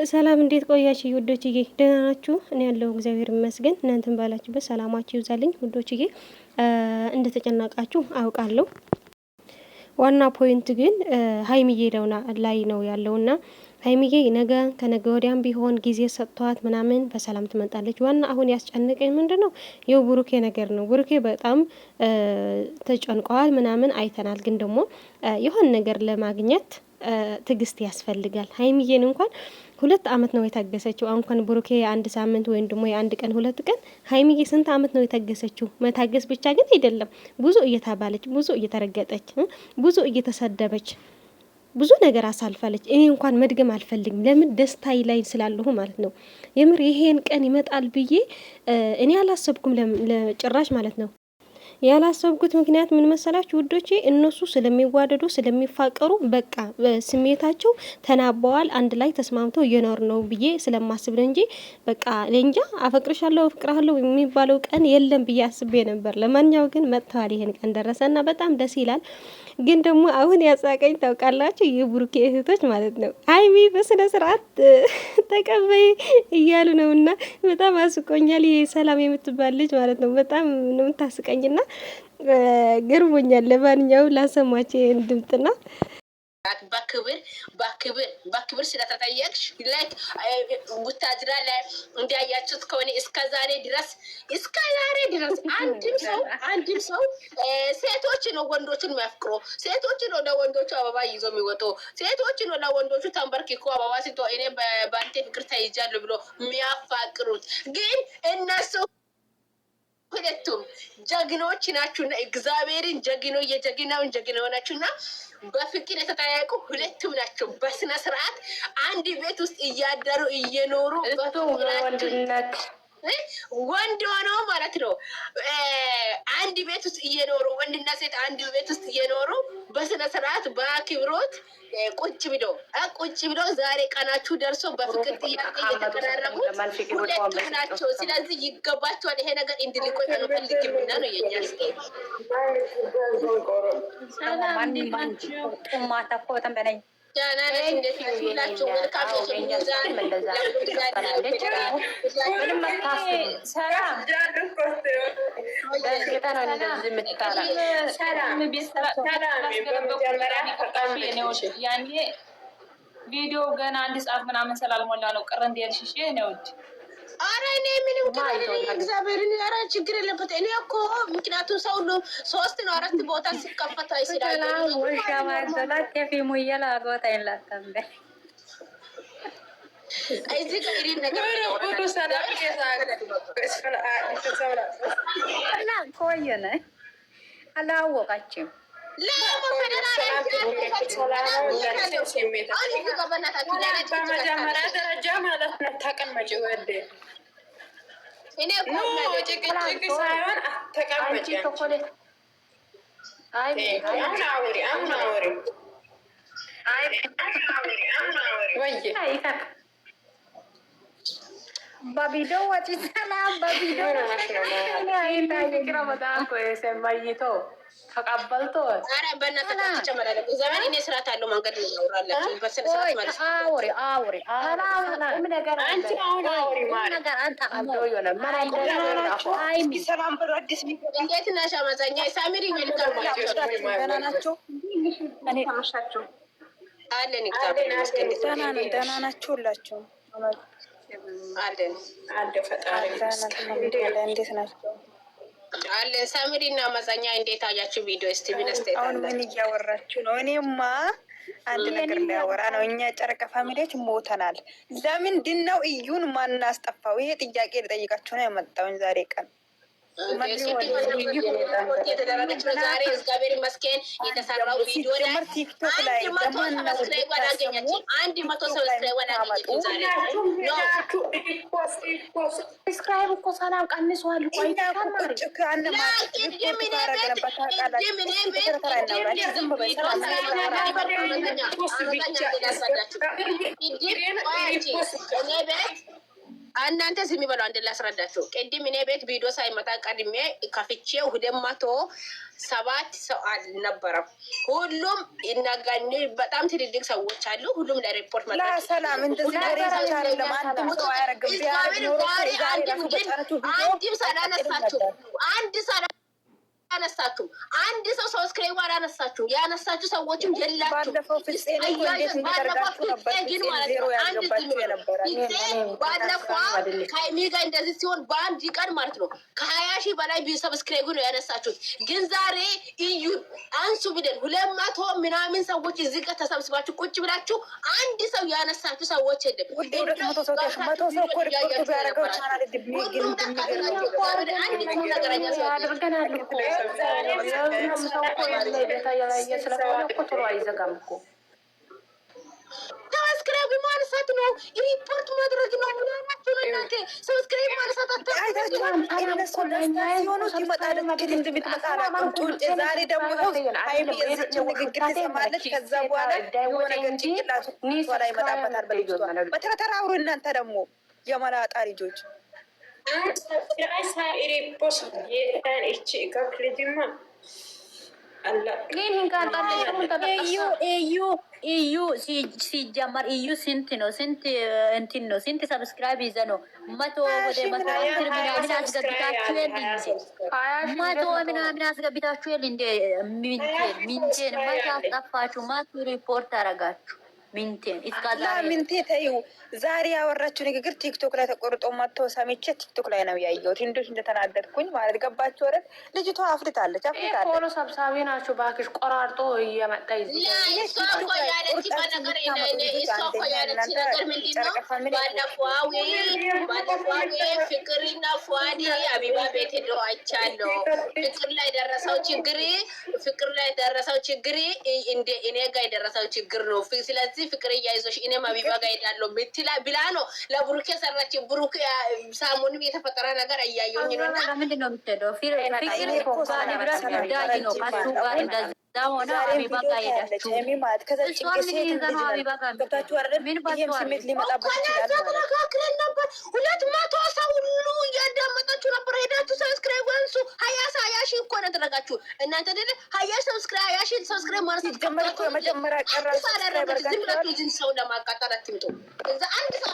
ሰላም እንዴት ቆያችሁ ውዶችዬ? ደህና ናችሁ? እኔ ያለው እግዚአብሔር ይመስገን። እናንተም ባላችሁበት ሰላማችሁ ይብዛልኝ ውዶችዬ። እንደተጨናቃችሁ አውቃለሁ። ዋና ፖይንት ግን ሀይሚዬ ላይ ነው ያለውና ሀይሚዬ ነገ ከነገ ወዲያም ቢሆን ጊዜ ሰጥቷት ምናምን በሰላም ትመጣለች። ዋና አሁን ያስጨነቀኝ ምንድነው የው ብሩኬ ነገር ነው። ብሩኬ በጣም ተጨንቀዋል ምናምን አይተናል። ግን ደግሞ የሆነ ነገር ለማግኘት ትግስት ያስፈልጋል። ሀይሚዬን እንኳን 2 አመት ነው የታገሰችው። እንኳን ብሩኬ የአንድ ሳምንት ወይም ደግሞ የአንድ ቀን 2 ቀን፣ ሀይሚዬ ስንት አመት ነው የታገሰችው? መታገስ ብቻ ግን አይደለም፣ ብዙ እየተባለች፣ ብዙ እየተረገጠች፣ ብዙ እየተሰደበች፣ ብዙ ነገር አሳልፋለች። እኔ እንኳን መድገም አልፈልግም። ለምን ደስታይ ላይ ስላለሁ ማለት ነው። የምር ይሄን ቀን ይመጣል ብዬ እኔ አላሰብኩም ለጭራሽ ማለት ነው። ያላሰብኩት ምክንያት ምን መሰላችሁ ውዶቼ? እነሱ ስለሚዋደዱ ስለሚፋቀሩ በቃ ስሜታቸው ተናበዋል፣ አንድ ላይ ተስማምተው እየኖር ነው ብዬ ስለማስብ ነው እንጂ በቃ ለእንጃ አፈቅርሻለሁ አፍቅርሃለሁ የሚባለው ቀን የለም ብዬ አስቤ ነበር። ለማንኛው ግን መጥተዋል። ይሄን ቀን ደረሰና በጣም ደስ ይላል። ግን ደግሞ አሁን ያጻቀኝ ታውቃላችሁ፣ የብሩኬ እህቶች ማለት ነው ሀይሚ በስነ ስርዓት ተቀበይ እያሉ ነውና በጣም አስቆኛል። ይሄ ሰላም የምትባል ልጅ ማለት ነው በጣም ነው የምታስቀኝና ገርሞኛል። ለማንኛውም ላሰማችሁ ይሄን ድምጥና በክብር ስለተጠየቅሽ ላይክ ቡታጅራ ላይ እንዲያያችሁት ከሆነ እስከ ዛሬ ድረስ አንድም ሰው ሴቶች ነው ወንዶችን የሚያፍቅሮ፣ ሴቶች ነው ለወንዶቹ አበባ ይዞ የሚወጡ፣ ሴቶች ነው ለወንዶቹ ተንበርክኮ አበባ ሲቶ እኔ በአንቴ ፍቅር ተይጃለሁ ብሎ የሚያፋቅሩት። ግን እነሱ ሁለቱም ጀግኖች ናችሁና እግዚአብሔርን የጀግናውን ጀግና ሆናችሁና በፍቅር የተጠያየቁ ሁለቱም ናቸው። በስነ ስርዓት አንድ ቤት ውስጥ እያደሩ እየኖሩ ወንድ ሆነው ማለት ነው። አንድ ቤት ውስጥ እየኖሩ ወንድና ሴት አንድ ቤት ውስጥ እየኖሩ በስነ ስርዓት በአክብሮት ቁጭ ብለው ዛሬ ቀናችሁ ደርሶ በፍቅር ጥያቄ እየተቀራረቡ ሁለቱም ናቸው። ስለዚህ ይገባቸዋል። ይሄ ነገር እንድልቆይ አንፈልግምና ነው የኛ ስቴት። ያኔ ቪዲዮ ገና 1 ሰዓት ምናምን ስላልሞላ ነው ቅር እንዲልሽሽ ነው እንጂ አረ እኔ ምንም እግዚአብሔርን ኧረ ችግር የለበት። እኔ እኮ ምክንያቱም ሰው ሁሉ 3 ነው 4 ቦታ ሲከፈት አይስዳይ ወሻ ማዘላት ከፊሙ ይላ አጎታ ይላተንበ እዚህ ጋር ይሄን ነገር ነው ሰላም እና ቆየነ አላወቃችም በመጀመሪያ ደረጃ ማለት ነው ተቀመጪ ወደ እኔ ጭቅጭቅ ሳይሆን ተቀመጪ። አሁን አውሪ በቪዲዮ ወጪ ሰላም በቪዲዮ ተቀበልቶ አረ በእናትህ ተጨመራለ ዘመን እኔ ስርዓት አለው መንገድ ነው ያወራላችሁ በስነ ስርዓት ማለት ነው። አውሪ አንቺ አሁን አውሪ ማለት ነገር አንተ ሰላም ብሎ አዲስ እንዴት ነሽ? አማዛኛ ሳሚሪ ዌልካም ደህና ናችሁ? እኔ ታመሻችሁ አለን እግዚአብሔር ደህና ናችሁ ሁላችሁ? አለ ፈጣሪ እንዴት ናችሁ? አለ ሳሚሪ እና አማዛኛ እንዴት አያችሁ? ቪዲዮ እስቲ ቢነስቴት አሁን ምን እያወራችሁ ነው? እኔማ አንድ ነገር ሊያወራ ነው። እኛ ጨረቃ ፋሚሊዎች ሞተናል። ለምንድን ነው እዩን ማን አስጠፋው? ይሄ ጥያቄ ልጠይቃችሁ ነው የመጣሁኝ ዛሬ ቀን የተደረገችው ዛሬ እግዚአብሔር ይመስገን የተሰራው ቪዲዮ ላይ ቲክቶክ ላይ አንድ መቶ ሰብስክራይብ አገኘች። ዛሬ ሰብስክራይብ እኮ ሰላም ቀንሷል። እናንተ ዝም ይበሉ። አንድ ላስረዳችሁ። ቅድም እኔ ቤት ቪዲዮ ሳይመጣ ቀድሜ ከፍቼው 207 ሰው አልነበረም። ሁሉም ይናጋኝ በጣም ትልልቅ ሰዎች አሉ። ሁሉም ለሪፖርት መጣ። ሰላም እንደዚህ ለሬቻ አይደለም። አንድም ሰው አያረግም። አንድም ሳላነሳችሁ አነሳችሁ አንድ ሰው ሰብስክራይብ አላነሳችሁ። ያነሳችሁ ሰዎችም የላችሁ። ባለፈው ከሀይሚ ጋር እንደዚህ ሲሆን በአንድ ቀን ማለት ነው 20 ሺህ በላይ ሰብስክራይብ ነው ያነሳችሁት። ግን ዛሬ እዩ አንሱ ብለን 200 ምናምን ሰዎች እዚህ ጋር ተሰብስባችሁ ቁጭ ብላችሁ አንድ ሰው ያነሳችሁ ሰዎች የለም። ሰብስክራይብ ማንሳት ነው፣ ሪፖርት ማድረግ ነው። እናንተ ሰብስክራይብ ማንሳት ዛሬ ደግሞ ሀይሚ የዚችን ንግግር ትሰማለች። ከዛ በኋላ የሆነ ነገር ጭንቅላቱ ላይ ይመጣበታል። በተረተራ አውሩ እናንተ ደግሞ የመላጣ ልጆች እዩ ሲጀመር እዩ ስንት ነው? ስንት እንትን ነው? ስንት ሰብስክራይብ ይዘ ነው? መቶ ወደ መቶ ምናምን አስገብታችሁ የለ መቶ ምናምን አስገብታችሁ የለ እንደ ሚንቴን መቶ አስጠፋችሁ፣ መቶ ሪፖርት አረጋችሁ። ሚንቴን ሚንቴ ተይው። ዛሬ ያወራችሁ ንግግር ቲክቶክ ላይ ተቆርጦ መጥቶ ሰምቼ ቲክቶክ ላይ ነው ያየሁት። እንዶች እንደተናደድኩኝ ማለት ገባችሁ አይደል? ልጅቷ አፍልታለች። ፎሎ ሰብሳቢ ናችሁ ባክሽ። ቆራርጦ እየመጣ ፍቅርና ፏዲ አቢባ ቤት ሄደው አይቻለሁ። ፍቅር ላይ ደረሰው ችግር እንደ እኔ ጋር የደረሰው ችግር ነው። ስለዚህ ፍቅር እያይዞሽ እኔም አቢባ ጋር ሄዳለሁ ምትላ ብላ ነው ለብሩኬ ሰራች። ብሩኬ ሳሙንም የተፈጠረ ነገር እያየሁኝ ነው። እና ምንድን ነው የምትሄደው? ፍቅር ንብረት ጉዳይ ነው። ከሱ ጋር እንደዛ ሆነ አቢባ ጋር ሄዳችሁ ስሜት ሊመጣበት ይችላል። ተነጋግረን ነበር። 200 ሰው ሁሉ እያዳመጣችሁ ነበር። ሄዳችሁ ሰብስክራይብ አንሱ። 20 ሺህ እኮ ነው ያደረጋችሁ እናንተ አይደለ? 20 ሰብስክራይብ ማለት ጀመረ እኮ የመጀመሪያ ቀራሽ ሰው ለማቃጠል አትምጡ። እዛ አንድ ሰው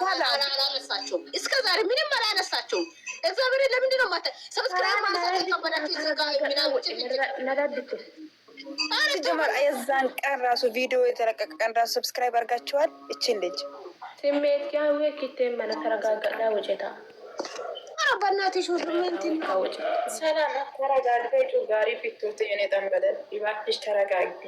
አላነሳችሁም። እስከ ዛሬ ምንም አላነሳችሁም። እግዚአብሔር ለምንድን ነው ማለት ሰብስክራይብ ማለት ተቀበላችሁ? ዘጋ ምናምን ሲጀመር የዛን ቀን ራሱ ቪዲዮ የተለቀቀ ቀን ራሱ ሰብስክራይብ አድርጋችኋል። እችን ልጅ ስሜት ያው ኪቴ ማለት ተረጋጋና ውጪታ በእናትሽ ሰላም ተረጋግተሽ ጋሪ ፊቶት የኔ ጠንበለ ይባክሽ ተረጋጊ።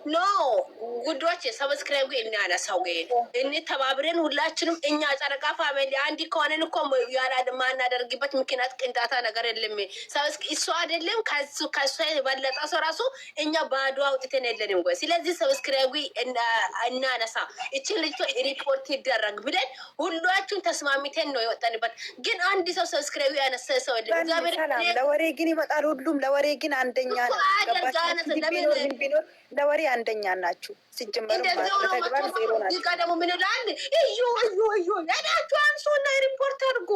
ኖ ጉዶች ሰብስክራይብ እናነሳው ተባብረን ሁላችንም እኛ ጨረቃ ፋሚሊ አንድ ከሆነን እኮ ያላድ ማናደርግበት ምክንያት ቅንጣታ ነገር የለም። እሱ አይደለም ከሱ የበለጠ ሰው ራሱ እኛ ባዶ አውጥተን የለንም ወይ። ስለዚህ ሰብስክራይብ እናነሳ፣ እቺ ልጅ ሪፖርት ይደረግ ብለን ሁላችሁን ተስማምተን ነው የወጣንበት። ግን አንድ ሰው ሰብስክራይብ ያነሳ ሰው የለም። እግዚአብሔር ለወሬ ግን ይመጣል። ሁሉም ለወሬ ግን አንደኛ ነው። ለወሬ አንደኛ ናችሁ። ሲጀመር ተግባር ዜሮ ናችሁ። ደግሞ ምን ይላል? እዩ ያዳችሁ አንሱና ሪፖርት አድርጉ።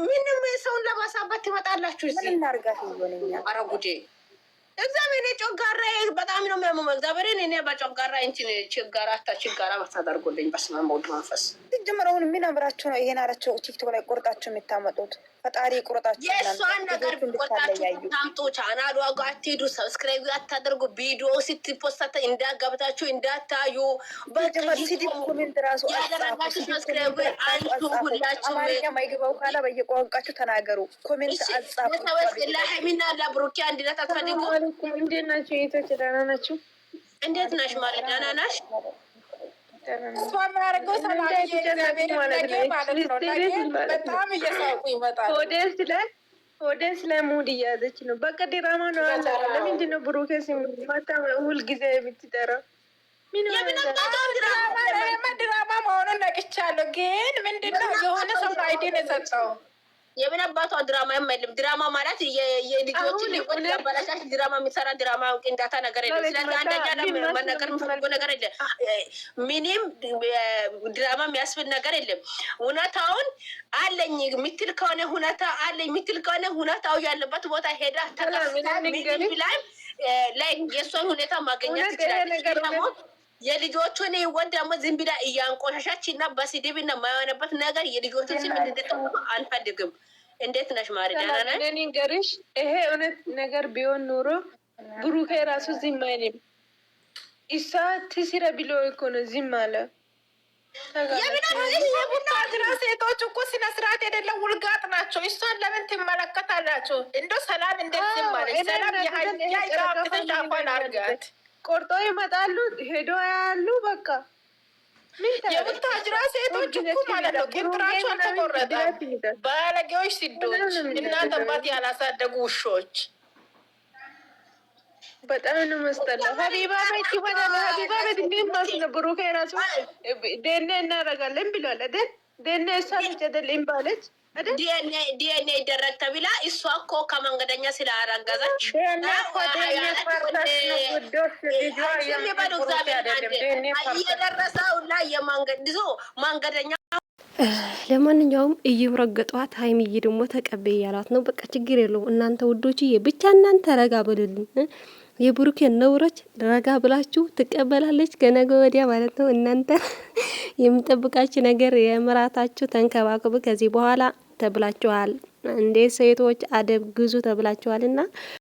ምንም ሰውን ለማሳባት ትመጣላችሁ። ምን እናርጋት ይሆነኛ? ኧረ ጉዴ! እግዚአብሔር ጮጋራ በጣም ነው የሚያመው። እግዚአብሔር እኔ በጮጋራ እንትን ችጋራ ማታደርጉልኝ። በስመ አብ ወወልድ ወመንፈስ ሲጀመር አሁን ምን አምራችሁ ነው ይሄን አራቸው ቲክቶክ ላይ ቆርጣችሁ የምታመጡት? ፈጣሪ ቁርጣችሁ የእሷን ነገር ቆርጣችሁ ታምጡ። ቻናሉ ጋር አትሄዱ፣ ሰብስክራይብ አታደርጉ። ቪዲዮ ስትፖስት እንዳገብታችሁ እንዳታዩ። በጀመር ሲዲፕ ኮሜንት ራሱ ያደረጋችሁ ሰብስክራይብ አንዱ ሁላችሁ አማርኛ ማይገባው ካላ በየቋንቋችሁ ተናገሩ። ኮሜንት አጻፉ። ለሀይሚና ለብሩኬ አንድነት አትፈልጉ? እንዴት ናችሁ? የቶች ደህና ናችሁ? እንዴት ናሽ? ማለት ደህና ናሽ? በጣም እየሳቁ ይመጣል። ኦዴንስ ላይ ሙድ እያዘች ነው። በቃ ድራማ ነው አለ። ለምንድን ነው ብሩኬ ሲመታ ሁልጊዜ የምትጠራው? ድራማ መሆኑን ነቅቻለሁ። ግን ምንድን ነው የሆነ ሰው አይዲን የሰጠው የምን አባቷ ድራማ የለም። ድራማ ማለት የልጆችን ሊቆጥ ያበላሻሽ ድራማ የሚሰራ ድራማ ቅንዳታ ነገር የለም። ስለዚህ አንደኛ መነገር የምፈልገው ነገር የለም። ምንም ድራማ የሚያስብል ነገር የለም። እውነታውን አለኝ የምትል ከሆነ ሁኔታ አለኝ የምትል ከሆነ ሁኔታው ያለበት ቦታ ሄዳ ተከፍታ ላይ የእሷን ሁኔታ ማግኘት ትችላለች። የልጆቹን ህይወት ደግሞ ዝም ብላ እያንቆሻሻች እና በስድብ እና የማይሆነበት ነገር የልጆቹን ስም እንድጠቁ አንፈልግም። እንዴት ነሽ ማሪ? ደህና ነሽ? እኔ ንገርሽ፣ ይሄ እውነት ነገር ቢሆን ኖሮ ብሩኬ ራሱ ዝም አይልም። እሷ ትስረ ብሎ እኮ ነው ዝም አለ። የቡታጅራ ሴቶች እኮ ስነ ስርዓት የሌለው ውልጋጥ ናቸው። እሷን ለምን ትመለከታላችሁ? እንደ ሰላም እንደዚህ ማለት ሰላም የሀይያይቃፍተሻፋን አርጋት ቆርጦ ይመጣሉ፣ ሄዶ ያሉ በቃ የቡታጅራ ሴቶች እኮ ማለት ነው። ግንጥራቸው አልተቆረጠም። ባለጌዎች፣ ሲዶች፣ እናት አባት ያላሳደጉ ውሾች በጣም ነው መስጠላ። ሀቢባ ቤት ይወዳል። ሀቢባ ቤት እንዴት ነው ብሩኬ ራሱ ደኔ እናደርጋለን ብሏል አይደል? ደኔ እሷ ልጅ አይደል ባለች ዲኤንኤ ይደረግ ተብላ እሷ እኮ ከመንገደኛ ስላረገዘች እየደረሰው ላይ የማንገድዞ መንገደኛ። ለማንኛውም እየረገጧት ሀይሚዬ ደግሞ ተቀበይ ያላት ነው። በቃ ችግር የለውም እናንተ ውዶችዬ፣ ብቻ እናንተ ረጋ በሉልን። የብሩኬን ነውሮች ረጋ ብላችሁ ትቀበላለች ከነገ ወዲያ ማለት ነው። እናንተ የምጠብቃችሁ ነገር የምራታችሁ ተንከባከቡ ከዚህ በኋላ ተብላችኋል። እንዴ ሴቶች አደብ ግዙ ተብላችኋልና